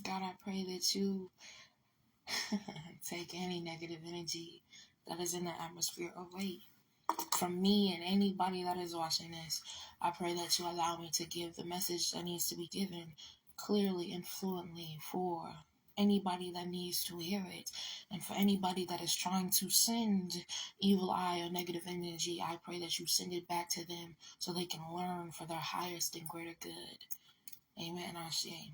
God, I pray that you take any negative energy that is in the atmosphere away from me and anybody that is watching this. I pray that you allow me to give the message that needs to be given clearly and fluently for anybody that needs to hear it. And for anybody that is trying to send evil eye or negative energy, I pray that you send it back to them so they can learn for their highest and greater good. Amen. Ashe.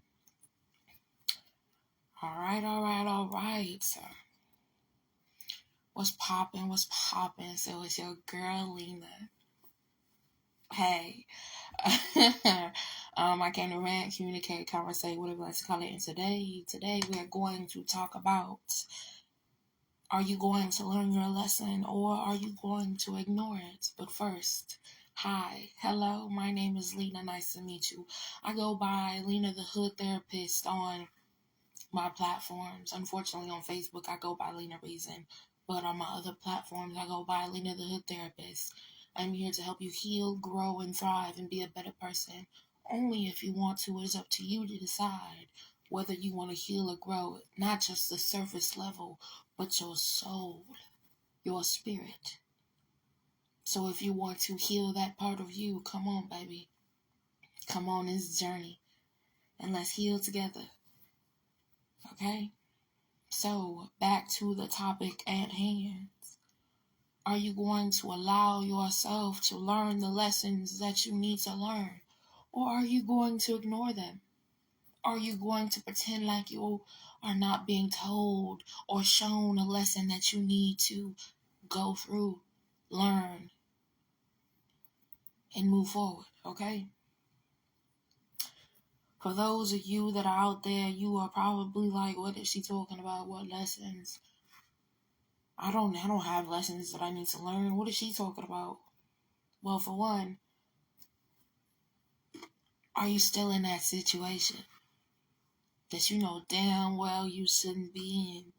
All right. So, what's poppin'? So it's your girl, Lina. Hey. I came to rant, communicate, conversate, whatever you like to call it. And today we are going to talk about, are you going to learn your lesson or are you going to ignore it? But first, hi, hello, my name is Lina. Nice to meet you. I go by Lina the Hood Therapist on my platforms. Unfortunately, on Facebook, I go by Lina Reason. But on my other platforms, I go by Lina the Hood Therapist. I'm here to help you heal, grow, and thrive and be a better person. Only if you want to. It is up to you to decide whether you want to heal or grow, not just the surface level, but your soul, your spirit. So if you want to heal that part of you, come on, baby. Come on this journey. And let's heal together. Okay? So, back to the topic at hand. Are you going to allow yourself to learn the lessons that you need to learn? Or are you going to ignore them? Are you going to pretend like you are not being told or shown a lesson that you need to go through, learn, and move forward, okay? For those of you that are out there, you are probably like, what is she talking about? What lessons? I don't have lessons that I need to learn. What is she talking about? Well, for one, are you still in that situation that you know damn well you shouldn't be in?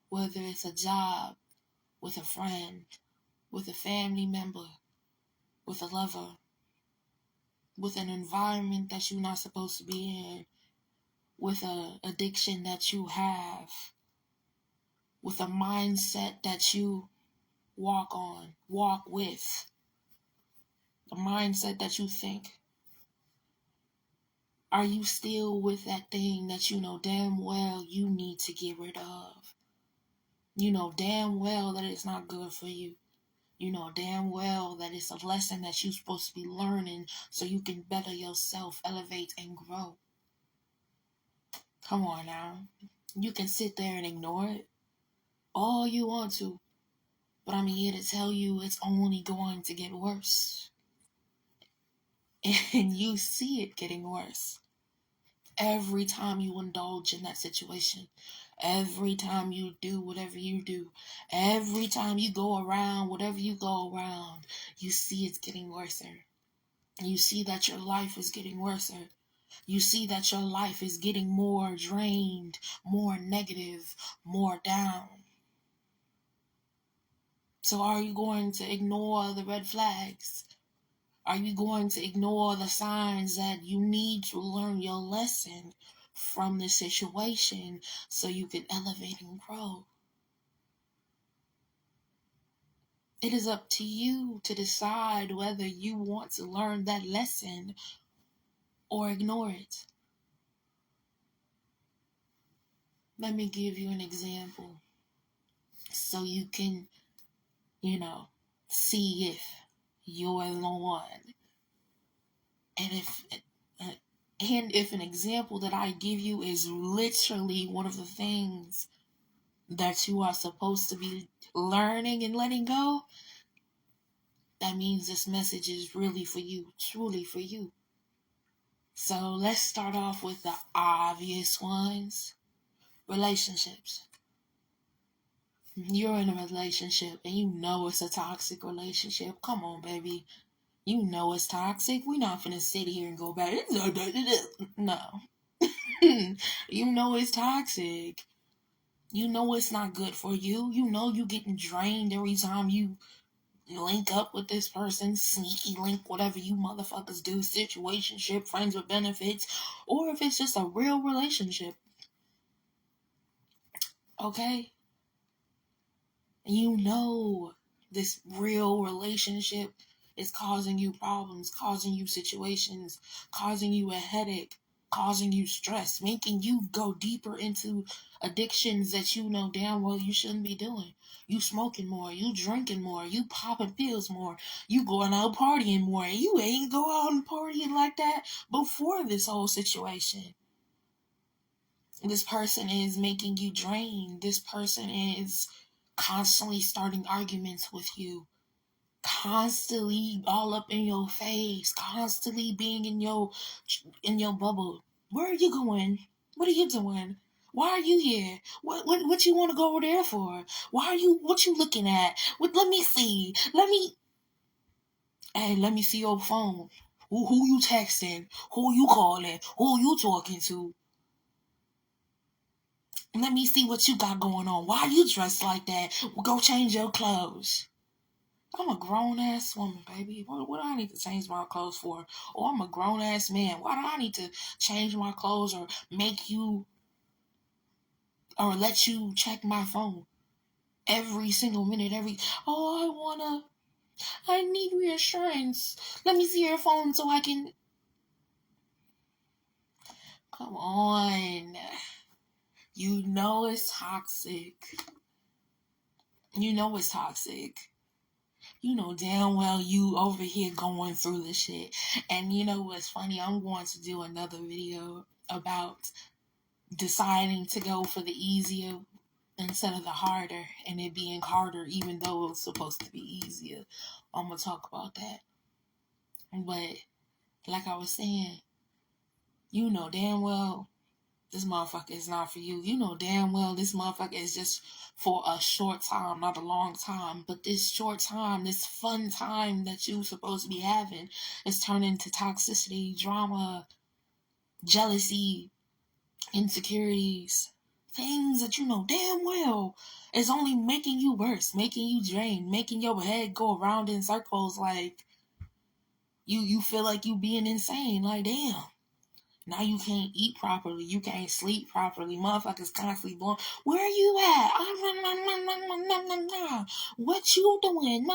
Whether it's a job, with a friend, with a family member, with a lover, with an environment that you're not supposed to be in, with an addiction that you have, with a mindset that you walk with, a mindset that you think. Are you still with that thing that you know damn well you need to get rid of? You know damn well that it's not good for you. You know damn well that it's a lesson that you're supposed to be learning so you can better yourself, elevate, and grow. Come on now. You can sit there and ignore it all you want to, but I'm here to tell you it's only going to get worse. And you see it getting worse. Every time you indulge in that situation, every time you do whatever you do, every time you go around whatever you go around, you see it's getting worse. You see that your life is getting worse. You see that your life is getting more drained, more negative, more down. So are you going to ignore the red flags? Are you going to ignore the signs that you need to learn your lesson from the situation so you can elevate and grow? It is up to you to decide whether you want to learn that lesson or ignore it. Let me give you an example so you can, see if you're the one. And if an example that I give you is literally one of the things that you are supposed to be learning and letting go, that means this message is really for you, truly for you. So let's start off with the obvious ones. Relationships. You're in a relationship and you know it's a toxic relationship. Come on, baby. You know it's toxic. We're not finna sit here and go back. No. You know it's toxic. You know it's not good for you. You know you getting drained every time you link up with this person. Sneaky link, whatever you motherfuckers do. Situationship, friends with benefits. Or if it's just a real relationship. Okay? You know this real relationship is causing you problems, causing you situations, causing you a headache, causing you stress, making you go deeper into addictions that you know damn well you shouldn't be doing. You smoking more, you drinking more, you popping pills more, you going out partying more, and you ain't go out and partying like that before this whole situation. This person is making you drain. This person is constantly starting arguments with you, constantly all up in your face, constantly being in your bubble. Where are you going? What are you doing? Why are you here? What you want to go over there for? Why are you what you looking at? Let me see. Let me see your phone. Who you texting? Who you calling? Who you talking to? Let me see what you got going on. Why you dressed like that? Well, go change your clothes. I'm a grown ass woman, baby. What do I need to change my clothes for? Or I'm a grown ass man. Why do I need to change my clothes or make you or let you check my phone every single minute? I need reassurance. Let me see your phone so I can. Come on. You know it's toxic. You know it's toxic. You know damn well you over here going through the shit. And you know what's funny? I'm going to do another video about deciding to go for the easier instead of the harder, and it being harder even though it was supposed to be easier. I'm going to talk about that. But like I was saying, you know damn well this motherfucker is not for you. You know damn well this motherfucker is just for a short time, not a long time. But this short time, this fun time that you supposed to be having is turning to toxicity, drama, jealousy, insecurities. Things that you know damn well is only making you worse, making you drain, making your head go around in circles like you feel like you being insane. Like damn. Now you can't eat properly. You can't sleep properly. Motherfuckers constantly blowing. Where you at? What you doing?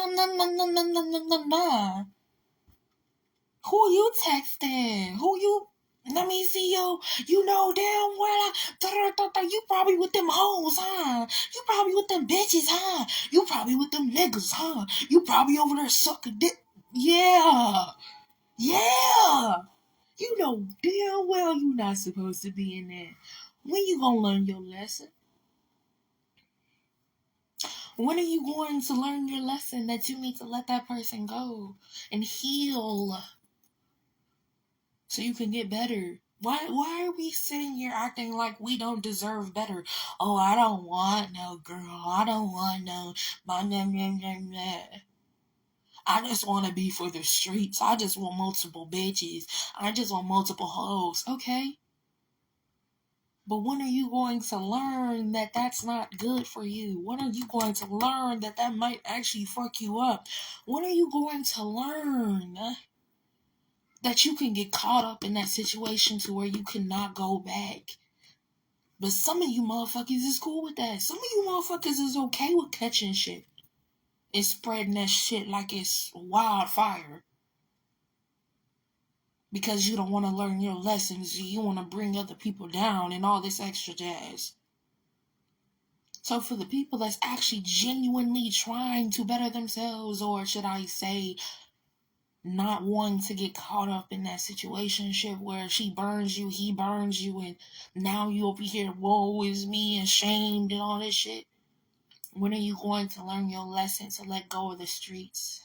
Who you texting? Who you? Let me see you. You know damn well. You probably with them hoes, huh? You probably with them bitches, huh? You probably with them niggas, huh? You probably over there sucking dick. Yeah. Yeah. You know damn well you not supposed to be in there. When you gonna learn your lesson? When are you going to learn your lesson that you need to let that person go and heal so you can get better? Why are we sitting here acting like we don't deserve better? Oh, I don't want no girl. I don't want no. I just want to be for the streets. I just want multiple bitches. I just want multiple hoes. Okay. But when are you going to learn that that's not good for you? When are you going to learn that that might actually fuck you up? When are you going to learn that you can get caught up in that situation to where you cannot go back? But some of you motherfuckers is cool with that. Some of you motherfuckers is okay with catching shit and spreading that shit like it's wildfire. Because you don't want to learn your lessons. You want to bring other people down and all this extra jazz. So for the people that's actually genuinely trying to better themselves, or should I say, not wanting to get caught up in that situationship where she burns you, he burns you, and now you over here, woe is me, ashamed and all this shit. When are you going to learn your lesson to let go of the streets?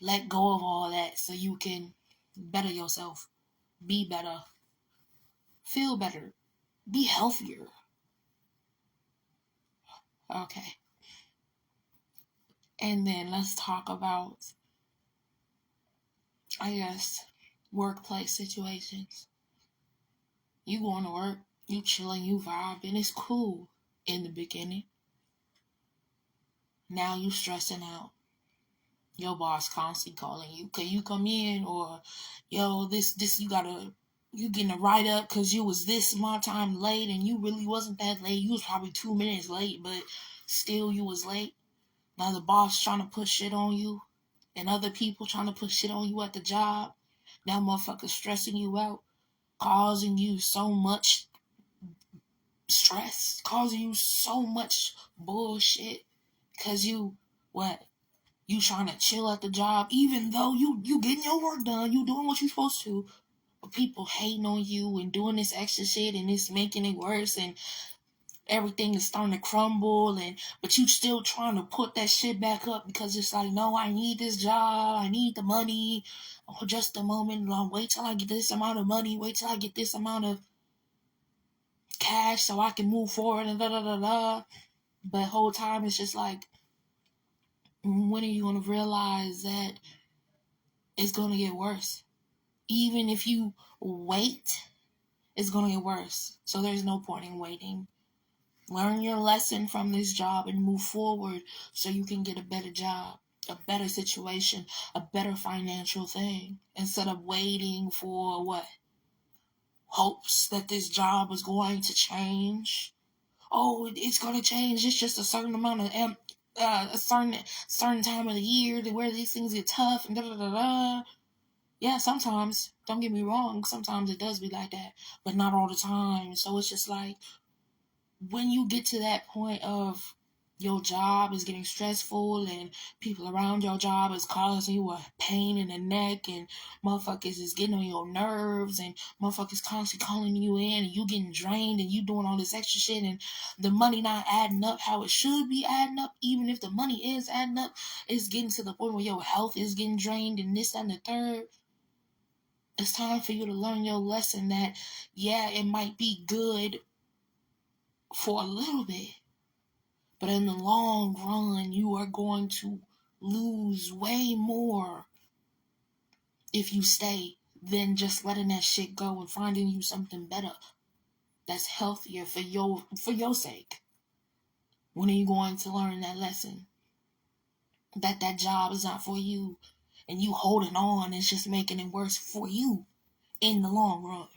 Let go of all that so you can better yourself, be better, feel better, be healthier. Okay. And then let's talk about, I guess, workplace situations. You going to work, you chilling, you vibing, it's cool in the beginning. Now you stressing out. Your boss constantly calling you. Can you come in? Or, yo, this you gotta you getting a write up because you was this amount of time late and you really wasn't that late. You was probably 2 minutes late, but still you was late. Now the boss trying to put shit on you and other people trying to put shit on you at the job. Now motherfuckers stressing you out, causing you so much stress, causing you so much bullshit because you, what? You trying to chill at the job even though you getting your work done, you doing what you supposed to. But people hating on you and doing this extra shit and it's making it worse and everything is starting to crumble and but you still trying to put that shit back up because it's like, no, I need this job, I need the money. Oh, just a moment, I'll wait till I get this amount of money, wait till I get this amount of cash so I can move forward and da da da da. But whole time it's just like, when are you gonna realize that it's gonna get worse? Even if you wait, it's gonna get worse. So there's no point in waiting. Learn your lesson from this job and move forward so you can get a better job, a better situation, a better financial thing. Instead of waiting for what? Hopes that this job is going to change. Oh, it's going to change. It's just a certain amount of a certain time of the year to where these things get tough and da da da da. Yeah, sometimes. Don't get me wrong. Sometimes it does be like that, but not all the time. So it's just like, when you get to that point of your job is getting stressful and people around your job is causing you a pain in the neck and motherfuckers is getting on your nerves and motherfuckers constantly calling you in and you getting drained and you doing all this extra shit and the money not adding up how it should be adding up, even if the money is adding up, it's getting to the point where your health is getting drained and this and the third. It's time for you to learn your lesson that, yeah, it might be good for a little bit, but in the long run, you are going to lose way more if you stay than just letting that shit go and finding you something better that's healthier for your sake. When are you going to learn that lesson? That job is not for you, and you holding on is just making it worse for you in the long run.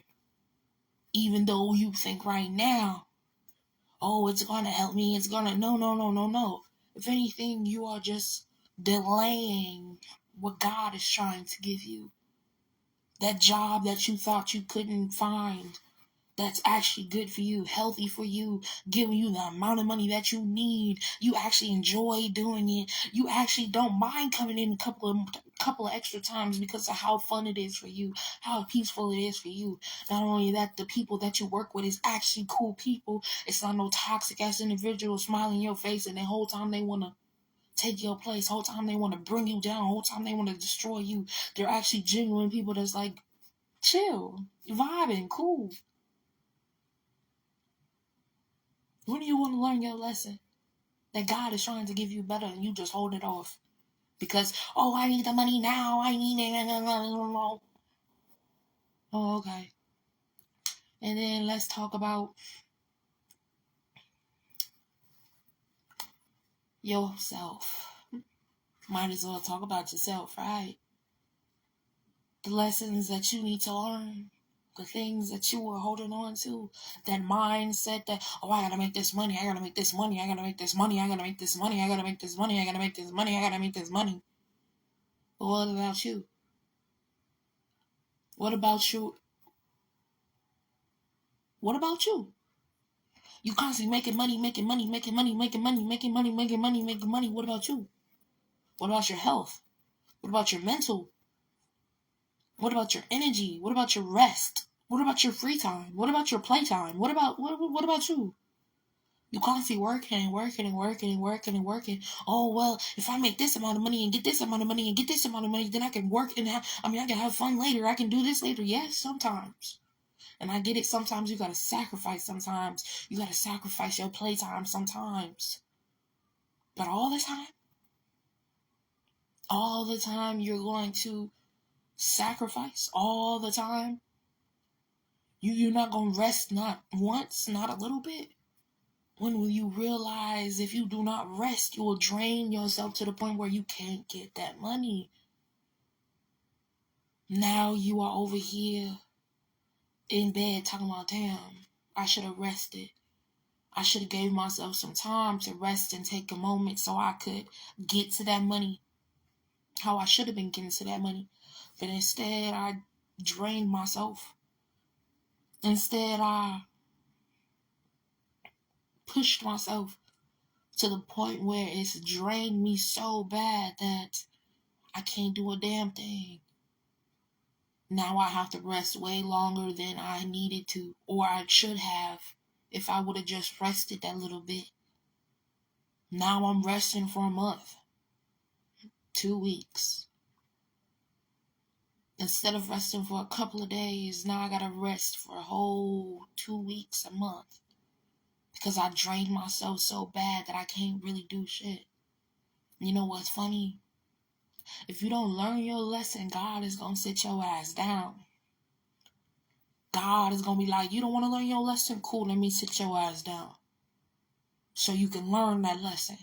Even though you think right now, oh, it's gonna help me, it's gonna, no. If anything, you are just delaying what God is trying to give you. That job that you thought you couldn't find, that's actually good for you, healthy for you, giving you the amount of money that you need. You actually enjoy doing it. You actually don't mind coming in a couple of extra times because of how fun it is for you, how peaceful it is for you. Not only that, the people that you work with is actually cool people. It's not no toxic ass individual smiling in your face and the whole time they want to take your place, whole time they want to bring you down, whole time they want to destroy you. They're actually genuine people that's like, chill, vibing, cool. When do you want to learn your lesson? That God is trying to give you better and you just hold it off. Because, oh, I need the money now. I need it. Oh, okay. And then let's talk about yourself. Might as well talk about yourself, right? The lessons that you need to learn. The things that you were holding on to. That mindset that, oh, I gotta make this money. I gotta make this money. I gotta make this money. I gotta make this money. I gotta make this money. I gotta make this money. I gotta make this money. But what about you? What about you? What about you? You constantly making money, making money, making money, making money, making money, making money, making money. What about you? What about your health? What about your mental? What about your energy? What about your rest? What about your free time? What about your playtime? What about you? You constantly working and working and working and working and working. Oh well, if I make this amount of money and get this amount of money and get this amount of money, then I can work and I can have fun later. I can do this later. Yes, sometimes. And I get it. Sometimes you gotta sacrifice. Sometimes you gotta sacrifice your playtime. Sometimes, but all the time, you're going to sacrifice. All the time, you're not gonna rest. Not once. Not a little bit. When will you realize if you do not rest, you will drain yourself to the point where you can't get that money? Now you are over here in bed talking about, damn, I should have rested. I should have gave myself some time to rest and take a moment so I could get to that money how I should have been getting to that money. But instead, I drained myself. Instead, I pushed myself to the point where it's drained me so bad that I can't do a damn thing. Now I have to rest way longer than I needed to, or I should have if I would have just rested that little bit. Now I'm resting for a month, 2 weeks. Instead of resting for a couple of days, now I gotta rest for a whole 2 weeks, a month. Because I drained myself so bad that I can't really do shit. You know what's funny? If you don't learn your lesson, God is gonna sit your ass down. God is gonna be like, you don't wanna learn your lesson? Cool, let me sit your ass down. So you can learn that lesson.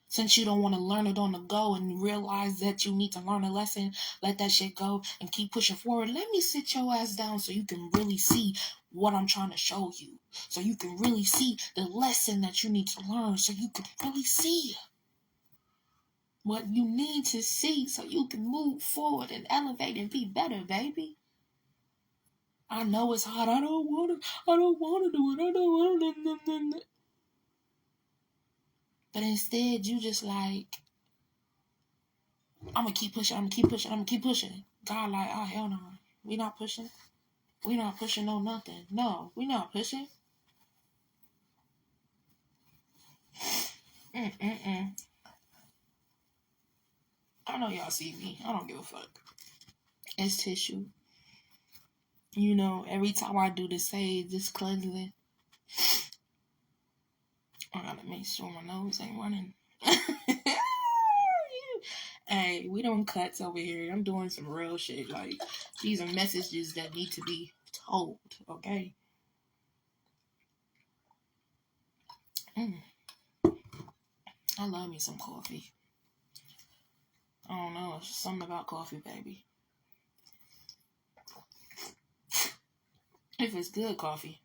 Since you don't want to learn it on the go and realize that you need to learn a lesson, let that shit go and keep pushing forward. Let me sit your ass down so you can really see what I'm trying to show you. So you can really see the lesson that you need to learn. So you can really see what you need to see so you can move forward and elevate and be better, baby. I know it's hard. I don't want to do it. I don't want to. But instead, you just like, I'm going to keep pushing. I'm going to keep pushing. I'm going to keep pushing. God like, oh, hell no. We not pushing. We not pushing no nothing. No, we not pushing. I know y'all see me. I don't give a fuck. It's tissue. You know, every time I do this cleansing, I gotta make sure my nose ain't running. Hey, we don't cuts over here. I'm doing some real shit. Like, these are messages that need to be told, okay? I love me some coffee. I don't know. It's just something about coffee, baby. If it's good coffee.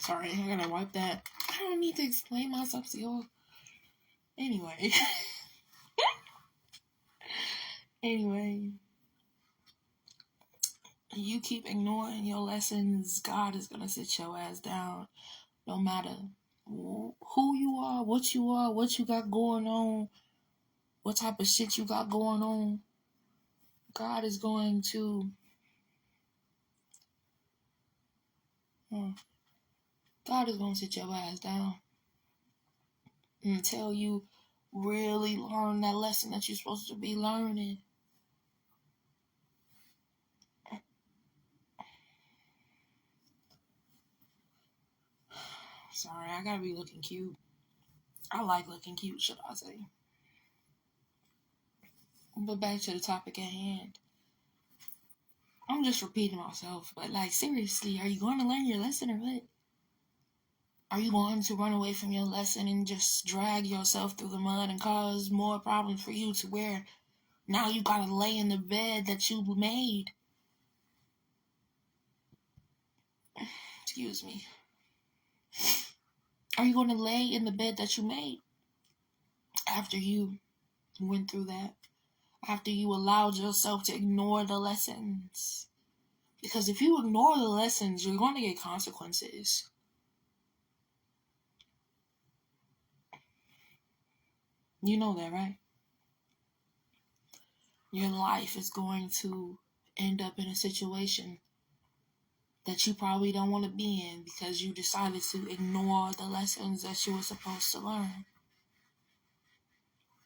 Sorry, I gotta wipe that. I don't need to explain myself to y'all. Anyway. Anyway. You keep ignoring your lessons, God is gonna sit your ass down. No matter who you are, what you got going on, what type of shit you got going on. God is going to God is going to sit your ass down until you really learn that lesson that you're supposed to be learning. Sorry, I gotta be looking cute. I like looking cute, should I say. But back to the topic at hand. I'm just repeating myself, but like, seriously, are you going to learn your lesson or what? Are you going to run away from your lesson and just drag yourself through the mud and cause more problems for you to where now you gotta lay in the bed that you made? Excuse me. Are you going to lay in the bed that you made after you went through that? After you allowed yourself to ignore the lessons? Because if you ignore the lessons, you're going to get consequences. You know that, right? Your life is going to end up in a situation that you probably don't want to be in because you decided to ignore the lessons that you were supposed to learn.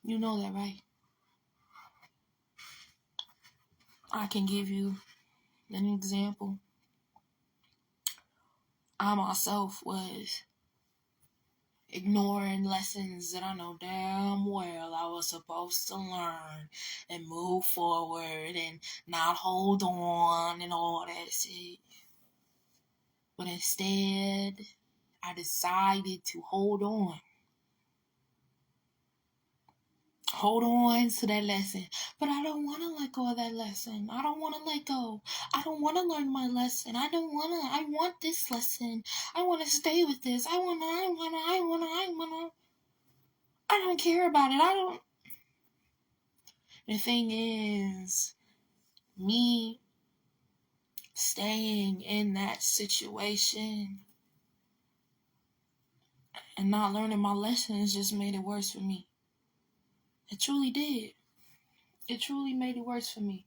You know that, right? I can give you an example. I myself was ignoring lessons that I know damn well I was supposed to learn and move forward and not hold on and all that shit. But instead, I decided to hold on. hold on to that lesson. But I don't want to let go of that lesson. I don't want to let go. I don't want to learn my lesson. I want this lesson. I want to stay with this. I don't care about it. The thing is, me staying in that situation and not learning my lessons just made it worse for me. It truly did. It truly made it worse for me.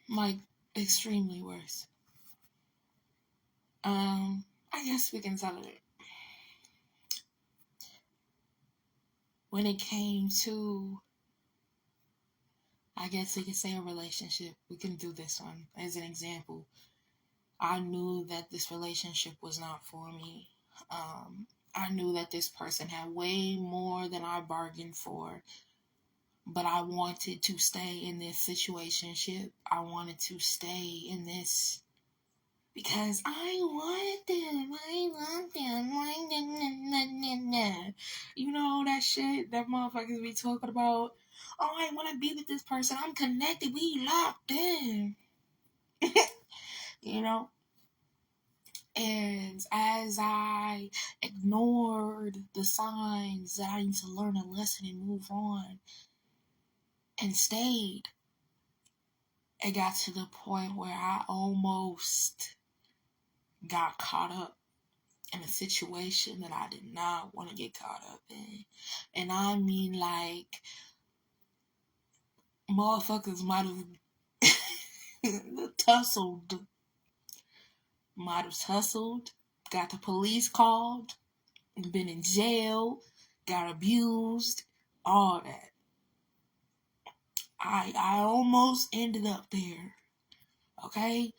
Like, extremely worse. I guess we can tell it. When it came to, I guess we could say a relationship, we can do this one as an example. I knew that this relationship was not for me. I knew that this person had way more than I bargained for, but I wanted to stay in this situationship. I wanted to stay in this because I want them. I want them. You know that shit that motherfuckers be talking about? Oh, I want to be with this person. I'm connected. We locked in. You know? And as I ignored the signs that I need to learn a lesson and move on and stayed, it got to the point where I almost got caught up in a situation that I did not want to get caught up in. And I mean, like, motherfuckers might have tussled, got the police called, been in jail, got abused, all that. I almost ended up there, okay?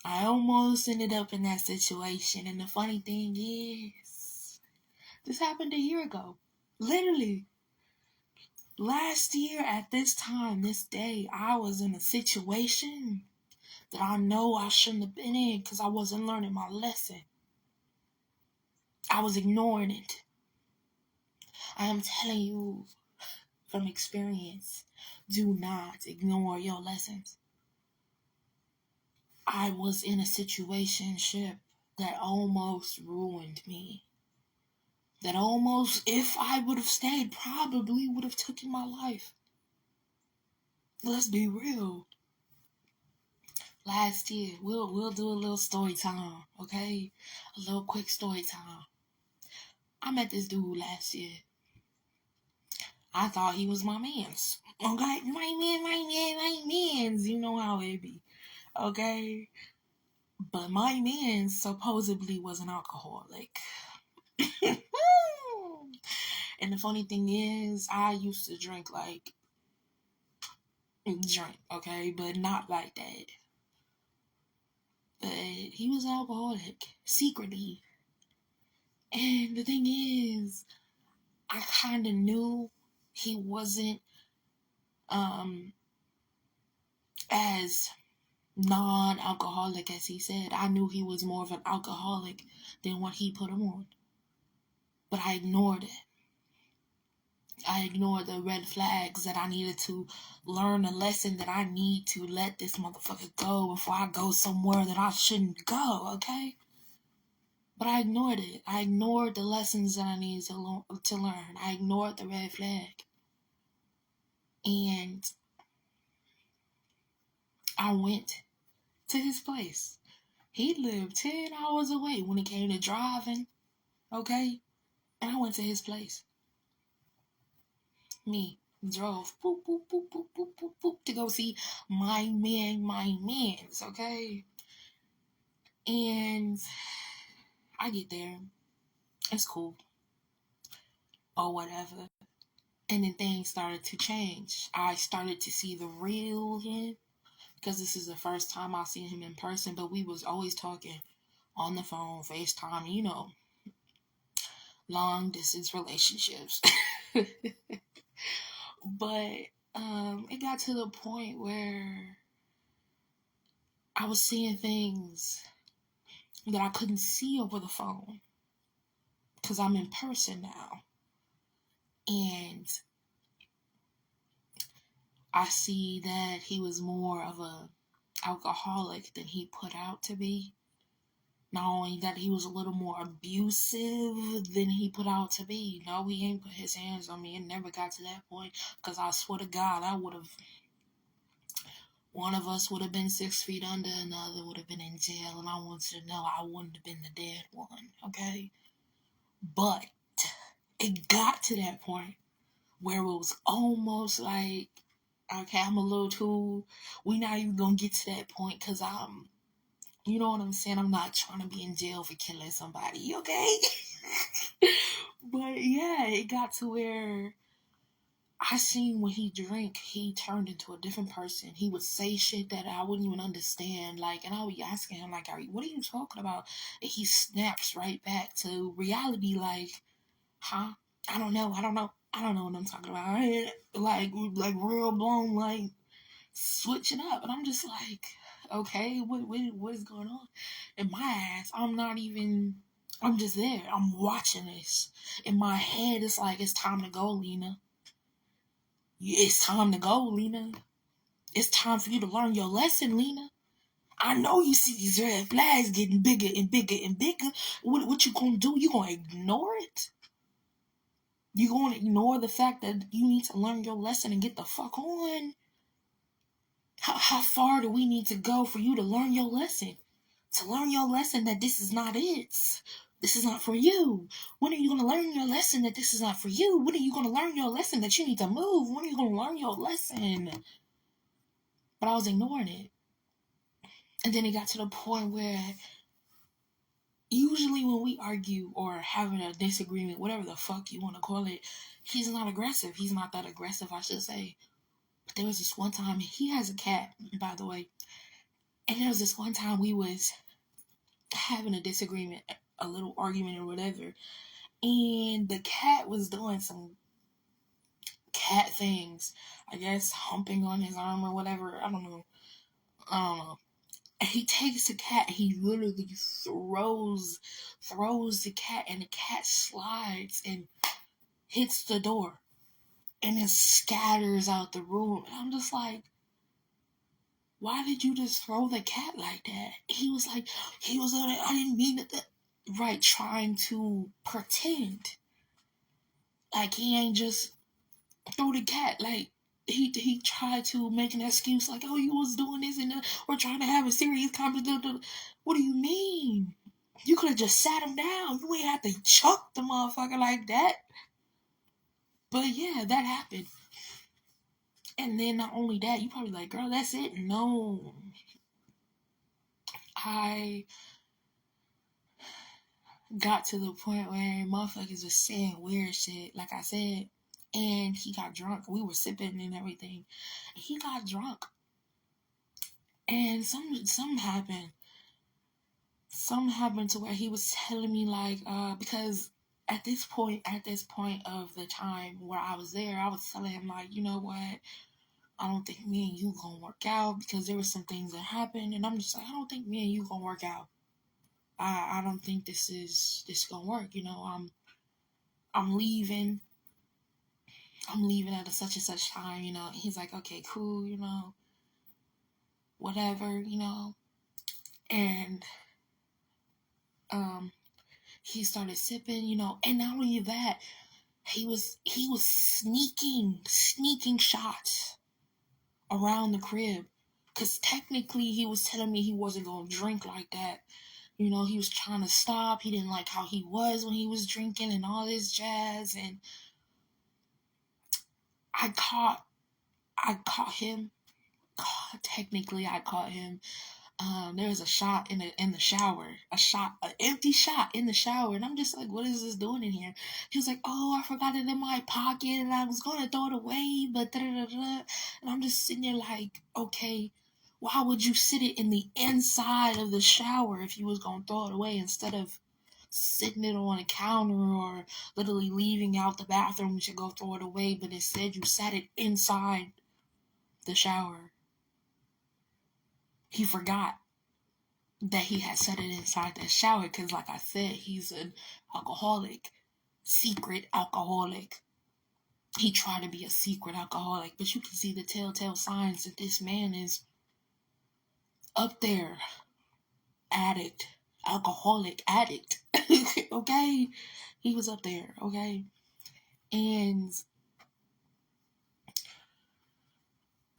I almost ended up in that situation. And the funny thing is, this happened a year ago. Literally. Last year at this time, this day, I was in a situation that I know I shouldn't have been in because I wasn't learning my lesson. I was ignoring it. I am telling you from experience, do not ignore your lessons. I was in a situationship that almost ruined me. That almost, if I would have stayed, probably would have taken my life. Let's be real. Last year, we'll do a little story time, okay? A little quick story time. I met this dude last year. I thought he was my mans. Okay? My mans. You know how it be. Okay? But my man supposedly was an alcoholic. And the funny thing is, I used to drink, okay? But not like that. But he was an alcoholic, secretly. And the thing is, I kind of knew he wasn't as non-alcoholic as he said. I knew he was more of an alcoholic than what he put him on. But I ignored it. I ignored the red flags that I needed to learn a lesson that I need to let this motherfucker go before I go somewhere that I shouldn't go, okay? But I ignored it. I ignored the lessons that I needed to learn. I ignored the red flag. And I went to his place. He lived 10 hours away when it came to driving, okay? And I went to his place. Me drove boop, boop, boop, boop, boop, boop, boop, to go see my mans, okay? And I get there. It's cool. Or whatever. And then things started to change. I started to see the real him. Because this is the first time I seen him in person. But we was always talking on the phone, FaceTime, you know. Long distance relationships. But it got to the point where I was seeing things that I couldn't see over the phone because I'm in person now. I see that he was more of a alcoholic than he put out to be. Not only that, he was a little more abusive than he put out to be. No, he ain't put his hands on me. It never got to that point. Because I swear to God, one of us would have been 6 feet under, and the other would have been in jail. And I want you to know I wouldn't have been the dead one, okay? But it got to that point where it was almost like, okay, I'm a little too, we not even gonna get to that point because you know what I'm saying? I'm not trying to be in jail for killing somebody, okay? But yeah, it got to where I seen when he drank, he turned into a different person. He would say shit that I wouldn't even understand. Like, and I would be asking him, like, what are you talking about? And he snaps right back to reality, like, huh? I don't know what I'm talking about. Like real blown, like switching up. And I'm just like, okay, what is going on? In my ass, I'm just there. I'm watching this. In my head, it's like, it's time to go, Lina. It's time to go, Lina. It's time for you to learn your lesson, Lina. I know you see these red flags getting bigger and bigger and bigger. What you gonna do? You gonna ignore it? You gonna ignore the fact that you need to learn your lesson and get the fuck on? How far do we need to go for you to learn your lesson? To learn your lesson that this is not it. This is not for you. When are you going to learn your lesson that this is not for you? When are you going to learn your lesson that you need to move? When are you going to learn your lesson? But I was ignoring it. And then it got to the point where usually when we argue or having a disagreement, whatever the fuck you want to call it, he's not aggressive. He's not that aggressive, I should say. But there was this one time, he has a cat, by the way. And there was this one time we was having a disagreement, a little argument or whatever. And the cat was doing some cat things. I guess humping on his arm or whatever. I don't know. And he takes the cat, he literally throws the cat, and the cat slides and hits the door. And it scatters out the room. And I'm just like, why did you just throw the cat like that? He was like, I didn't mean it. Right, trying to pretend. Like he ain't just throw the cat. Like he tried to make an excuse like, oh, you was doing this and we're trying to have a serious conversation. What do you mean? You could have just sat him down. You ain't have to chuck the motherfucker like that. But yeah, that happened. And then not only that, you probably like, girl, that's it. No. I got to the point where motherfuckers was saying weird shit, like I said, and he got drunk. We were sipping and everything. He got drunk. And something happened. Something happened to where he was telling me like, because at this point of the time where I was there, I was telling him like, you know what? I don't think me and you gonna work out because there were some things that happened, and I'm just like, I don't think me and you gonna work out. I don't think this gonna work. You know, I'm leaving. I'm leaving at a such and such time. You know, he's like, okay, cool. You know, whatever. You know, and he started sipping. You know, and not only that, he was sneaking shots around the crib. Because technically he was telling me he wasn't going to drink like that. You know, he was trying to stop. He didn't like how he was when he was drinking and all this jazz. And I caught him. Technically, I caught him. There was a shot in the shower, an empty shot in the shower, and I'm just like, what is this doing in here? He was like, oh, I forgot it in my pocket, and I was gonna throw it away, but da-da-da-da. And I'm just sitting there like, okay, why would you sit it in the inside of the shower if you was gonna throw it away instead of sitting it on a counter or literally leaving out the bathroom to go throw it away, but instead you sat it inside the shower? He forgot that he had set it inside the shower because, like I said, he's an alcoholic, secret alcoholic. he tried to be a secret alcoholic, but you can see the telltale signs that this man is up there, addict, alcoholic addict. Okay, he was up there. Okay, and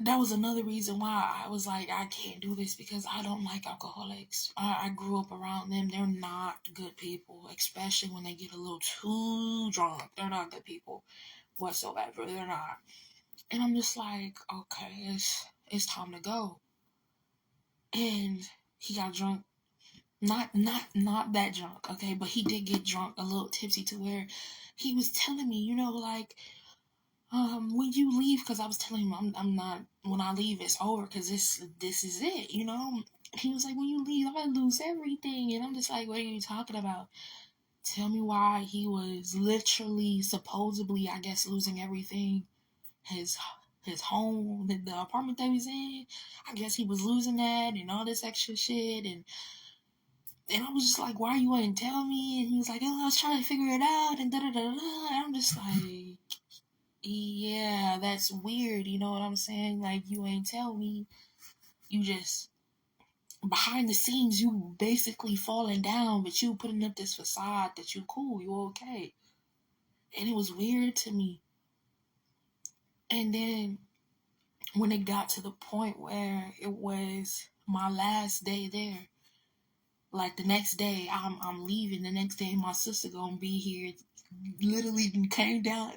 that was another reason why I was like, I can't do this, because I don't like alcoholics. I grew up around them. They're not good people, especially when they get a little too drunk. They're not good people whatsoever. They're not. And I'm just like, okay, it's time to go. And he got drunk. Not that drunk, okay, but he did get drunk, a little tipsy, to where he was telling me, like, when you leave, because I was telling him I'm not, when I leave it's over, because this is it, He was like, when you leave I lose everything, and I'm just like, what are you talking about? Tell me why he was literally, supposedly, I guess, losing everything. His home, the apartment that he was in, I guess he was losing that, and all this extra shit, and I was just like, why you ain't tell me? And he was like, oh, I was trying to figure it out, and da-da-da-da. And I'm just like, yeah, that's weird, you know what I'm saying? Like, you ain't tell me. You just, behind the scenes, you basically falling down, but you putting up this facade that you cool, you okay. And it was weird to me. And then, when it got to the point where it was my last day there, like the next day, I'm leaving. The next day, my sister gonna be here. Literally came down.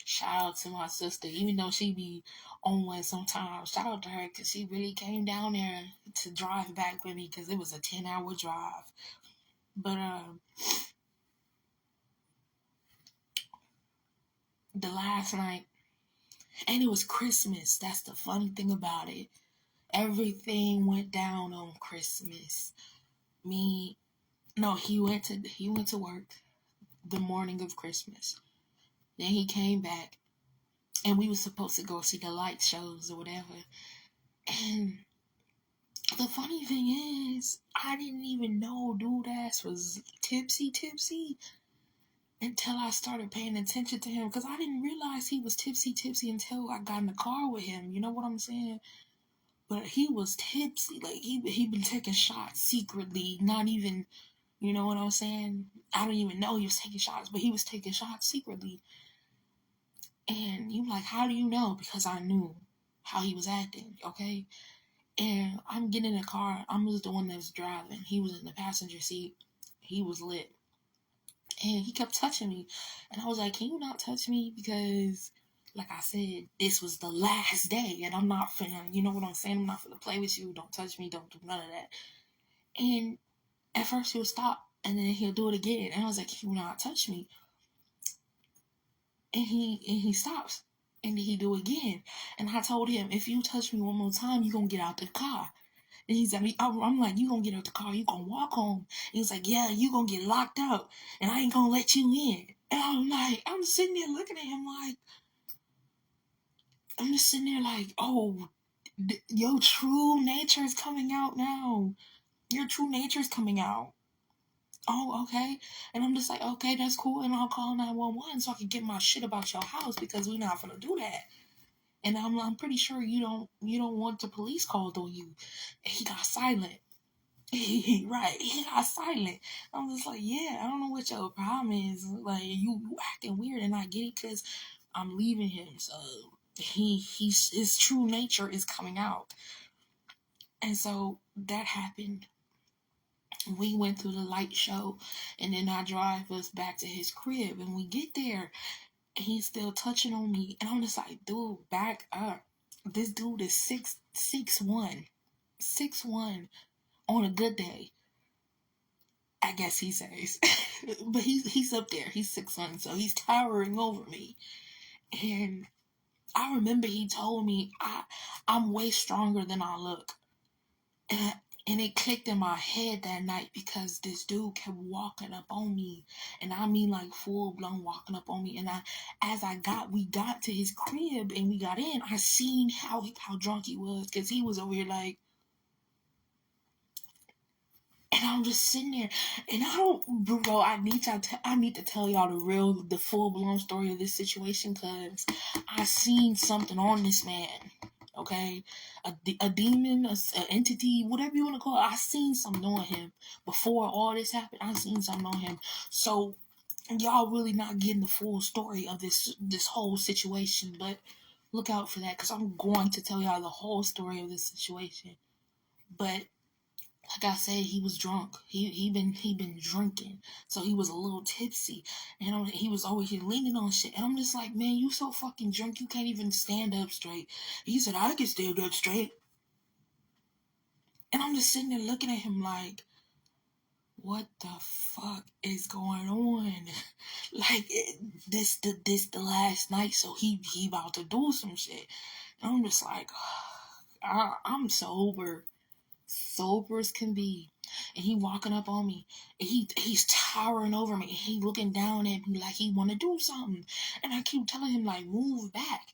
Shout out to my sister, even though she be on one sometimes. Shout out to her, because she really came down there to drive back with me, because it was a 10-hour drive. But the last night, and it was Christmas. That's the funny thing about it. Everything went down on Christmas. He went to work the morning of Christmas. Then he came back, and we were supposed to go see the light shows or whatever. And the funny thing is, I didn't even know dude ass was tipsy until I started paying attention to him, because I didn't realize he was tipsy until I got in the car with him. You know what I'm saying? But he was tipsy. Like, he been taking shots secretly, not even, you know what I'm saying? I don't even know he was taking shots, but he was taking shots secretly. And you like, how do you know? Because I knew how he was acting, okay? And I'm getting in the car. I was the one that was driving. He was in the passenger seat. He was lit. And he kept touching me. And I was like, can you not touch me? Because, like I said, this was the last day. And I'm not finna, you know what I'm saying? I'm not finna play with you. Don't touch me. Don't do none of that. And at first he'll stop. And then he'll do it again. And I was like, can you not touch me? And he stops. And then he do it again. And I told him, if you touch me one more time, you gonna get out the car. And he's like, I'm like, you gonna get out the car, you gonna walk home. And he's like, yeah, you gonna get locked up, and I ain't gonna let you in. And I'm like, I'm sitting there looking at him like, I'm just sitting there like, oh, your true nature is coming out now. Your true nature is coming out. Oh, okay. And I'm just like, okay, that's cool. And I'll call 911 so I can get my shit about your house, because we're not gonna do that. And I'm pretty sure you don't want the police called on you. And he got silent. Right, he got silent. I'm just like, yeah, I don't know what your problem is. Like, you acting weird, and I get it, because I'm leaving him. So his true nature is coming out. And so that happened. We went through the light show, and then I drive us back to his crib, and we get there, and he's still touching on me, and I'm just like, dude, back up. This dude is 6'1", 6'1", on a good day, I guess he says. But he's up there. He's 6'1", so he's towering over me. And I remember he told me I'm way stronger than I look. And it clicked in my head that night, because this dude kept walking up on me. And I mean, like, full blown walking up on me. And we got to his crib and we got in, I seen how drunk he was, because he was over here like, And I'm just sitting there, and bro, I need to tell y'all the full blown story of this situation, because I seen something on this man. Okay, a demon, a entity, whatever you want to call it. I seen something on him before all this happened. I seen something on him. So y'all really not getting the full story of this whole situation, but look out for that, because I'm going to tell y'all the whole story of this situation. But like I said, he was drunk. He been drinking, so he was a little tipsy, and he was always leaning on shit. And I'm just like, man, you so fucking drunk, you can't even stand up straight. He said, I can stand up straight, and I'm just sitting there looking at him like, what the fuck is going on? Like this the last night, so he about to do some shit. And I'm just like, I'm sober as can be, and he walking up on me, and he's towering over me, and he looking down at me like he want to do something, and I keep telling him like, move back,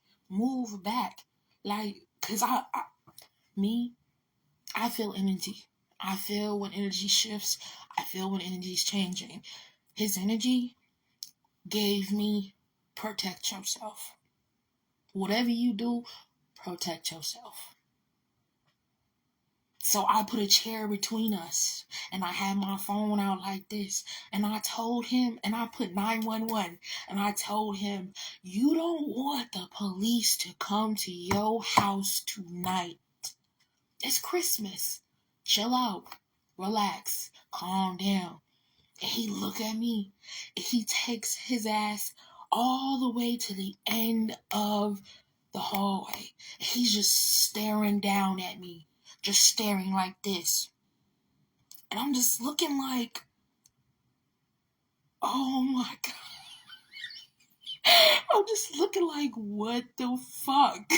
like, cause I feel energy. I feel when energy shifts. I feel when energy is changing. His energy gave me, protect yourself. Whatever you do, protect yourself. So I put a chair between us, and I had my phone out like this, and I told him, and I put 911, and I told him, you don't want the police to come to your house tonight. It's Christmas. Chill out. Relax. Calm down. And he look at me, and he takes his ass all the way to the end of the hallway. And he's just staring down at me. Just staring like this. And I'm just looking like, oh my God. I'm just looking like, what the fuck?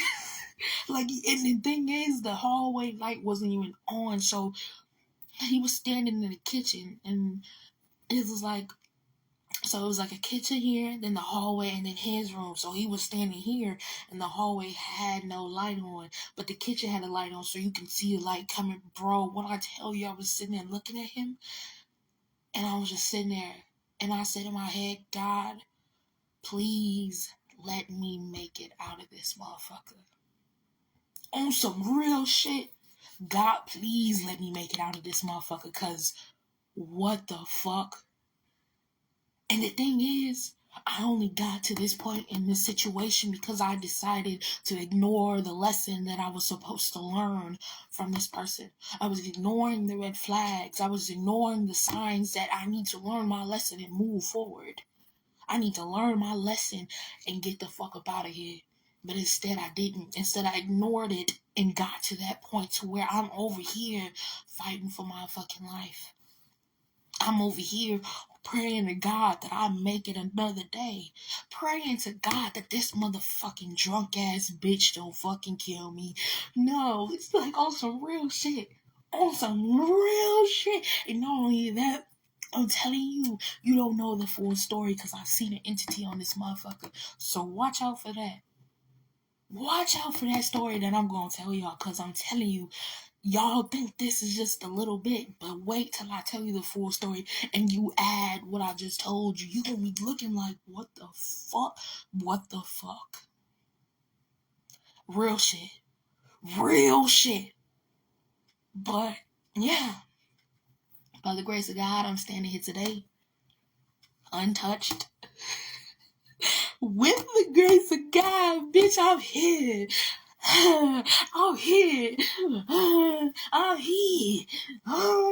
Like, and the thing is, the hallway light wasn't even on. So he was standing in the kitchen, and it was like, so it was like a kitchen here, then the hallway, and then his room. So he was standing here, and the hallway had no light on, but the kitchen had a light on, so you can see the light coming. Bro, when I tell you, I was sitting there looking at him, and I was just sitting there, and I said in my head, God, please let me make it out of this motherfucker. On some real shit, God, please let me make it out of this motherfucker, because what the fuck? And the thing is, I only got to this point in this situation because I decided to ignore the lesson that I was supposed to learn from this person. I was ignoring the red flags. I was ignoring the signs that I need to learn my lesson and move forward. I need to learn my lesson and get the fuck up out of here. But instead I didn't. Instead I ignored it and got to that point to where I'm over here fighting for my fucking life. I'm over here praying to God that I make it another day. Praying to God that this motherfucking drunk ass bitch don't fucking kill me. No, it's like on some real shit. On some real shit. And not only that, I'm telling you, you don't know the full story because I've seen an entity on this motherfucker. So watch out for that. Watch out for that story that I'm going to tell y'all, because I'm telling you, y'all think this is just a little bit, but wait till I tell you the full story and you add what I just told you. You're going to be looking like, what the fuck? What the fuck? Real shit. Real shit. But, yeah. By the grace of God, I'm standing here today, untouched. With the grace of God, bitch, I'm here. I'm here. I'm here. I'm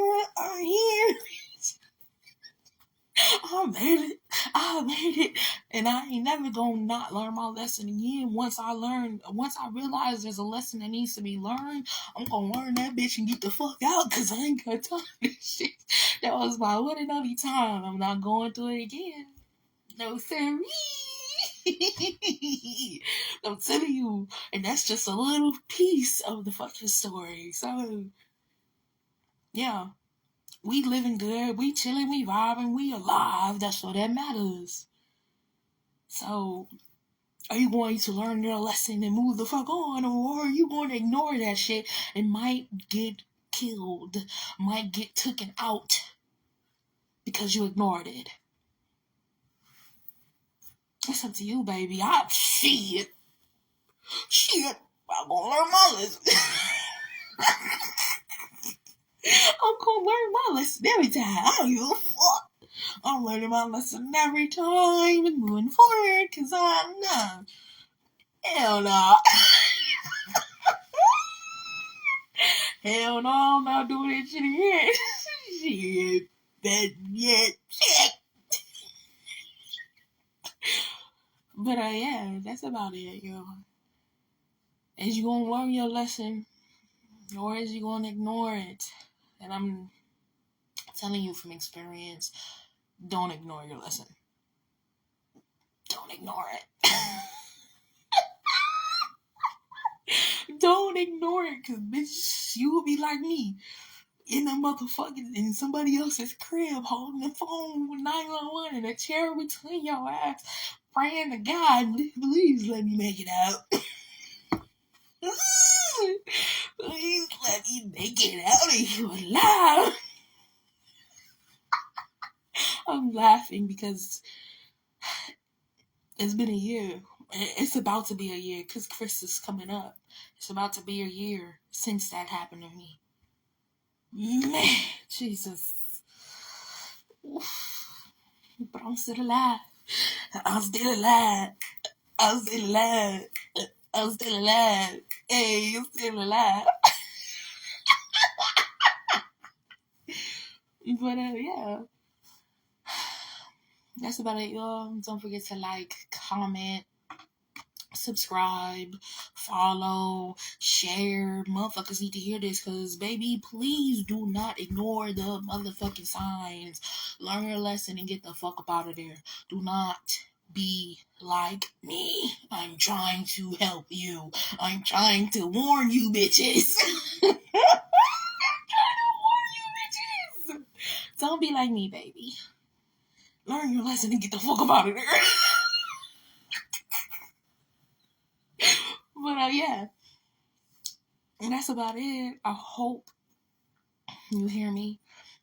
here. I made it. And I ain't never gonna not learn my lesson again. Once I realize there's a lesson that needs to be learned, I'm gonna learn that bitch and get the fuck out, because I ain't got time for this shit. That was my one and only time. I'm not going through it again. No, sir. I'm telling you. And that's just a little piece of the fucking story. So, yeah. We living good. We chilling. We vibing. We alive. That's all that matters. So, are you going to learn your lesson and move the fuck on? Or are you going to ignore that shit and might get killed, might get taken out because you ignored it. It's up to you, baby. Shit. I'm gonna learn my lesson. I'm gonna learn my lesson every time. I don't give a fuck. I'm learning my lesson every time and moving forward because I know. Hell no. Hell no, I'm not doing that shit again. Shit. Shit. But yeah, that's about it, yo. Is you gonna learn your lesson or is you gonna ignore it? And I'm telling you from experience, don't ignore your lesson. Don't ignore it. Don't ignore it, cause bitch, you will be like me. In in somebody else's crib holding the phone with 911 and a chair between your ass, praying to God, please let me make it out. Please let me make it out of here alive. I'm laughing because it's been a year. It's about to be a year because Christmas is coming up. It's about to be a year since that happened to me. Man, Jesus. But I'm still alive. I'm still alive. I'm still alive. I'm still alive. Hey, I'm still alive. But yeah. That's about it, y'all. Don't forget to like, comment, subscribe, follow, share. Motherfuckers need to hear this because, baby, please do not ignore the motherfucking signs. Learn your lesson and get the fuck up out of there. Do not be like me. I'm trying to help you. I'm trying to warn you, bitches. I'm trying to warn you, bitches. Don't be like me, baby. Learn your lesson and get the fuck up out of there. But yeah, and that's about it. I hope you hear me.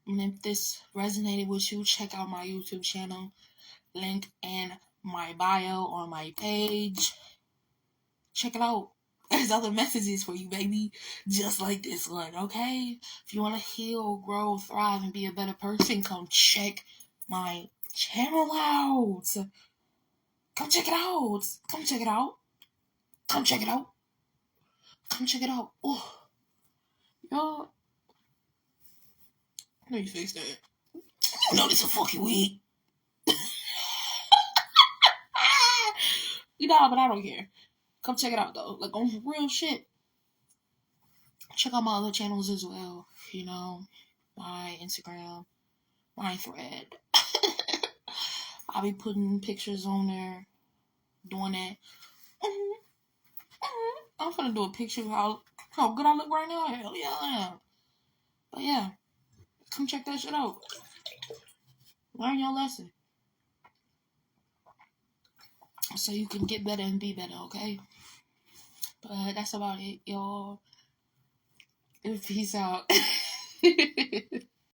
And if this resonated with you, check out my YouTube channel. Link in my bio on my page. Check it out. There's other messages for you, baby. Just like this one, okay? If you want to heal, grow, thrive, and be a better person, come check my channel out. Come check it out. Come check it out. Come check it out. Come check it out. Oh, y'all. I know you fix that. You know this a fucking weed. You know, but I don't care. Come check it out though. Like on real shit. Check out my other channels as well. You know, my Instagram, my thread. I'll be putting pictures on there, doing that. I'm gonna do a picture of how good I look right now. Hell yeah, I am. But yeah, come check that shit out. Learn your lesson. So you can get better and be better, okay? But that's about it, y'all. Peace out.